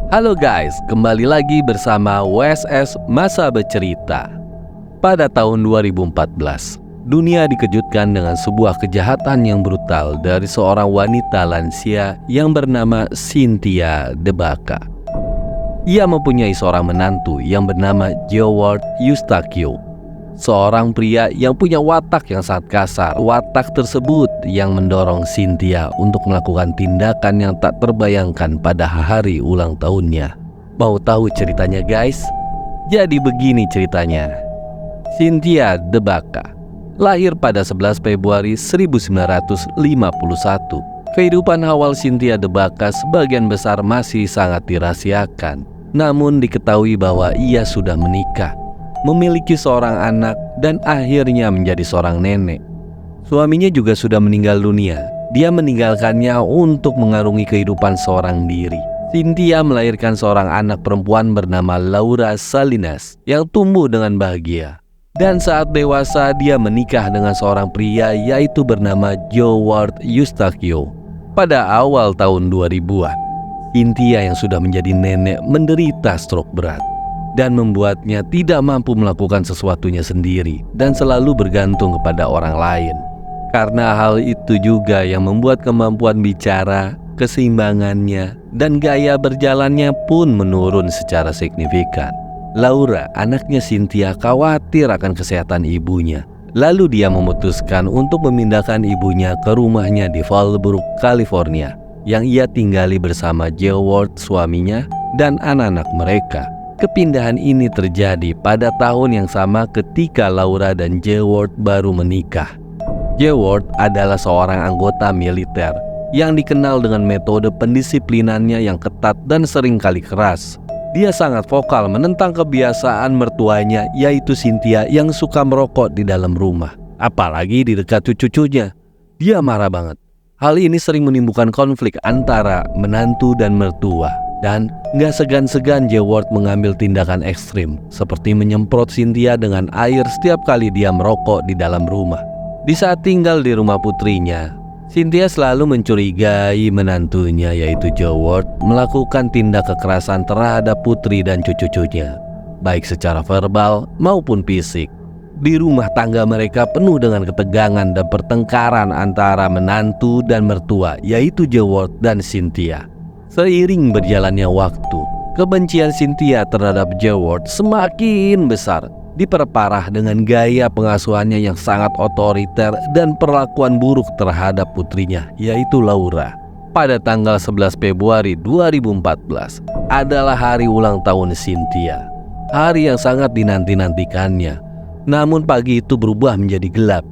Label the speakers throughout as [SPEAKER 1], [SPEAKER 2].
[SPEAKER 1] Halo guys, kembali lagi bersama WSS Masa Bercerita. Pada tahun 2014, dunia dikejutkan dengan sebuah kejahatan yang brutal dari seorang wanita lansia yang bernama Cynthia DeBaca. Ia mempunyai seorang menantu yang bernama Jeward Eustaquio, seorang pria yang punya watak yang sangat kasar. Watak tersebut yang mendorong Cynthia untuk melakukan tindakan yang tak terbayangkan pada hari ulang tahunnya. Mau tahu ceritanya guys? Jadi begini ceritanya. Cynthia DeBaca lahir pada 11 Februari 1951. Kehidupan awal Cynthia DeBaca sebagian besar masih sangat dirahasiakan. Namun diketahui bahwa ia sudah menikah, memiliki seorang anak, dan akhirnya menjadi seorang nenek. Suaminya juga sudah meninggal dunia. Dia meninggalkannya untuk mengarungi kehidupan seorang diri. Cynthia melahirkan seorang anak perempuan bernama Laura Salinas yang tumbuh dengan bahagia. Dan saat dewasa dia menikah dengan seorang pria yaitu bernama Jeward Eustaquio. Pada awal tahun 2000-an, Cynthia yang sudah menjadi nenek menderita stroke berat dan membuatnya tidak mampu melakukan sesuatunya sendiri dan selalu bergantung kepada orang lain. Karena hal itu juga yang membuat kemampuan bicara, keseimbangannya, dan gaya berjalannya pun menurun secara signifikan. Laura, anaknya Cynthia, khawatir akan kesehatan ibunya. Lalu dia memutuskan untuk memindahkan ibunya ke rumahnya di Fallbrook, California, yang ia tinggali bersama Jeward, suaminya, dan anak-anak mereka. Kepindahan ini terjadi pada tahun yang sama ketika Laura dan Jeward baru menikah. Jeward adalah seorang anggota militer yang dikenal dengan metode pendisiplinannya yang ketat dan seringkali keras. Dia sangat vokal menentang kebiasaan mertuanya yaitu Cynthia yang suka merokok di dalam rumah, apalagi di dekat cucu-cucunya. Dia marah banget. Hal ini sering menimbulkan konflik antara menantu dan mertua. Dan gak segan-segan Jeward mengambil tindakan ekstrim seperti menyemprot Cynthia dengan air setiap kali dia merokok di dalam rumah. Di saat tinggal di rumah putrinya, Cynthia selalu mencurigai menantunya yaitu Jeward melakukan tindak kekerasan terhadap putri dan cucu-cucunya, baik secara verbal maupun fisik. Di rumah tangga mereka penuh dengan ketegangan dan pertengkaran antara menantu dan mertua yaitu Jeward dan Cynthia. Seiring berjalannya waktu, kebencian Cynthia terhadap Jeward semakin besar, diperparah dengan gaya pengasuhannya yang sangat otoriter dan perlakuan buruk terhadap putrinya, yaitu Laura. Pada tanggal 11 Februari 2014 adalah hari ulang tahun Cynthia, hari yang sangat dinanti-nantikannya. Namun pagi itu berubah menjadi gelap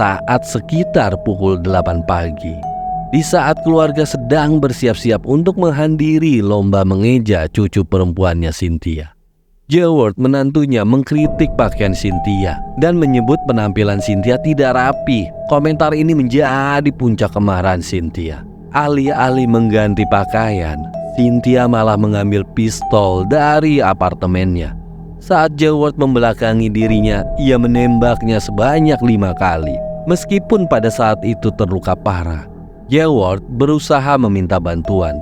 [SPEAKER 1] saat sekitar pukul 8 pagi. Di saat keluarga sedang bersiap-siap untuk menghadiri lomba mengeja cucu perempuannya Cynthia, Jeward menantunya mengkritik pakaian Cynthia dan menyebut penampilan Cynthia tidak rapi. Komentar ini menjadi puncak kemarahan Cynthia. Alih-alih mengganti pakaian, Cynthia malah mengambil pistol dari apartemennya. Saat Jeward membelakangi dirinya, ia menembaknya sebanyak 5 kali. Meskipun pada saat itu terluka parah, Jeward berusaha meminta bantuan,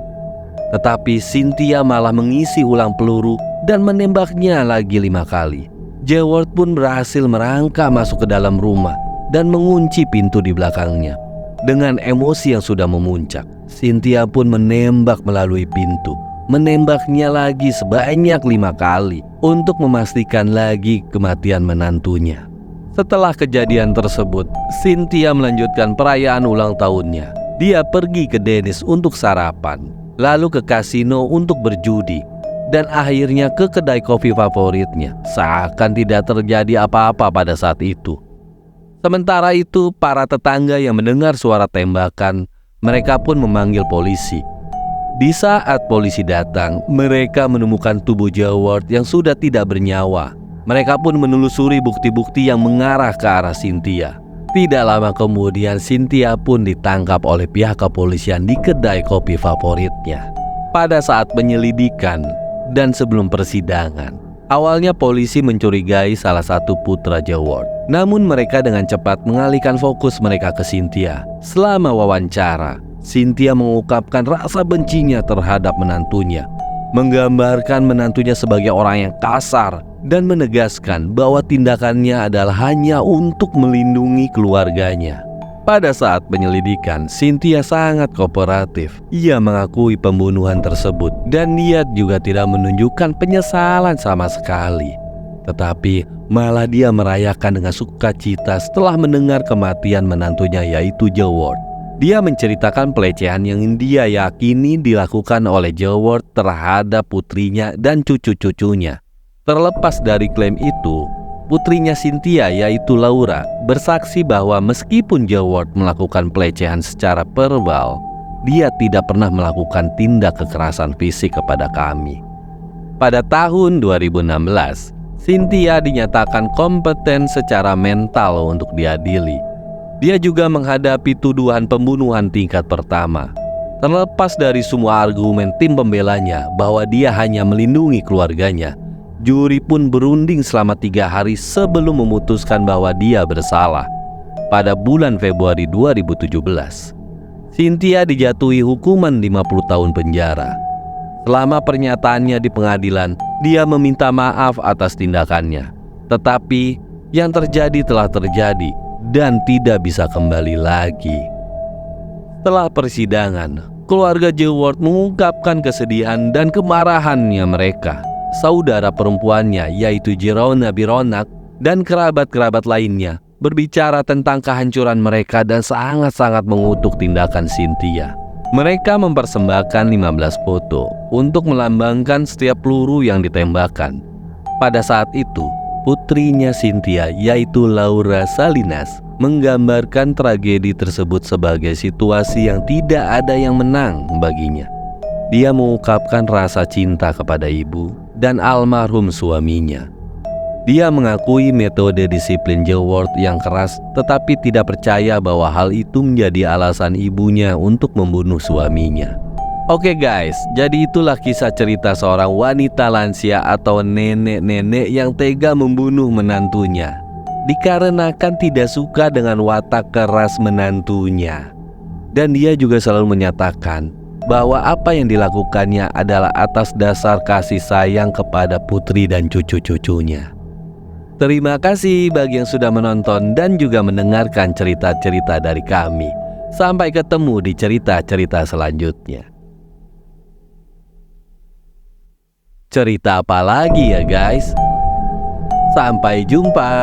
[SPEAKER 1] tetapi Cynthia malah mengisi ulang peluru dan menembaknya lagi 5 kali. Jeward pun berhasil merangkak masuk ke dalam rumah dan mengunci pintu di belakangnya. Dengan emosi yang sudah memuncak, Cynthia pun menembak melalui pintu, menembaknya lagi sebanyak 5 kali untuk memastikan lagi kematian menantunya. Setelah kejadian tersebut, Cynthia melanjutkan perayaan ulang tahunnya. Dia pergi ke Denny's untuk sarapan, lalu ke kasino untuk berjudi, dan akhirnya ke kedai kopi favoritnya. Seakan tidak terjadi apa-apa pada saat itu. Sementara itu, para tetangga yang mendengar suara tembakan, mereka pun memanggil polisi. Di saat polisi datang, mereka menemukan tubuh Jeward yang sudah tidak bernyawa. Mereka pun menelusuri bukti-bukti yang mengarah ke arah Cynthia. Tidak lama kemudian Cynthia pun ditangkap oleh pihak kepolisian di kedai kopi favoritnya. Pada saat penyelidikan dan sebelum persidangan, awalnya polisi mencurigai salah satu putra Jeward. Namun mereka dengan cepat mengalihkan fokus mereka ke Cynthia. Selama wawancara, Cynthia mengungkapkan rasa bencinya terhadap menantunya. menggambarkan menantunya sebagai orang yang kasar dan menegaskan bahwa tindakannya adalah hanya untuk melindungi keluarganya. Pada saat penyelidikan, Cynthia sangat kooperatif. Ia mengakui pembunuhan tersebut dan dia juga tidak menunjukkan penyesalan sama sekali. Tetapi malah dia merayakan dengan sukacita setelah mendengar kematian menantunya, yaitu Jeward. Dia menceritakan pelecehan yang dia yakini dilakukan oleh Jeward terhadap putrinya dan cucu-cucunya. Terlepas dari klaim itu, putrinya Cynthia, yaitu Laura, bersaksi bahwa meskipun Jeward melakukan pelecehan secara verbal, dia tidak pernah melakukan tindak kekerasan fisik kepada kami. Pada tahun 2016, Cynthia dinyatakan kompeten secara mental untuk diadili. Dia juga menghadapi tuduhan pembunuhan tingkat pertama. Terlepas dari semua argumen tim pembelanya bahwa dia hanya melindungi keluarganya, juri pun berunding selama 3 hari sebelum memutuskan bahwa dia bersalah. Pada bulan Februari 2017, Cynthia dijatuhi hukuman 50 tahun penjara. Selama pernyataannya di pengadilan, dia meminta maaf atas tindakannya. Tetapi yang terjadi telah terjadi dan tidak bisa kembali lagi. Setelah persidangan, keluarga Jeward mengungkapkan kesedihan dan kemarahannya mereka. Saudara perempuannya, yaitu Jerona Bironak, dan kerabat-kerabat lainnya berbicara tentang kehancuran mereka dan sangat-sangat mengutuk tindakan Cynthia. Mereka mempersembahkan 15 foto untuk melambangkan setiap peluru yang ditembakkan. Pada saat itu, putrinya Cynthia, yaitu Laura Salinas, menggambarkan tragedi tersebut sebagai situasi yang tidak ada yang menang baginya. Dia mengungkapkan rasa cinta kepada ibu dan almarhum suaminya. Dia mengakui metode disiplin Jeward yang keras, tetapi tidak percaya bahwa hal itu menjadi alasan ibunya untuk membunuh suaminya. Oke guys, jadi itulah kisah cerita seorang wanita lansia atau nenek-nenek yang tega membunuh menantunya dikarenakan tidak suka dengan watak keras menantunya. Dan dia juga selalu menyatakan bahwa apa yang dilakukannya adalah atas dasar kasih sayang kepada putri dan cucu-cucunya. Terima kasih bagi yang sudah menonton dan juga mendengarkan cerita-cerita dari kami. Sampai ketemu di cerita-cerita selanjutnya. Cerita apa lagi ya guys? Sampai jumpa.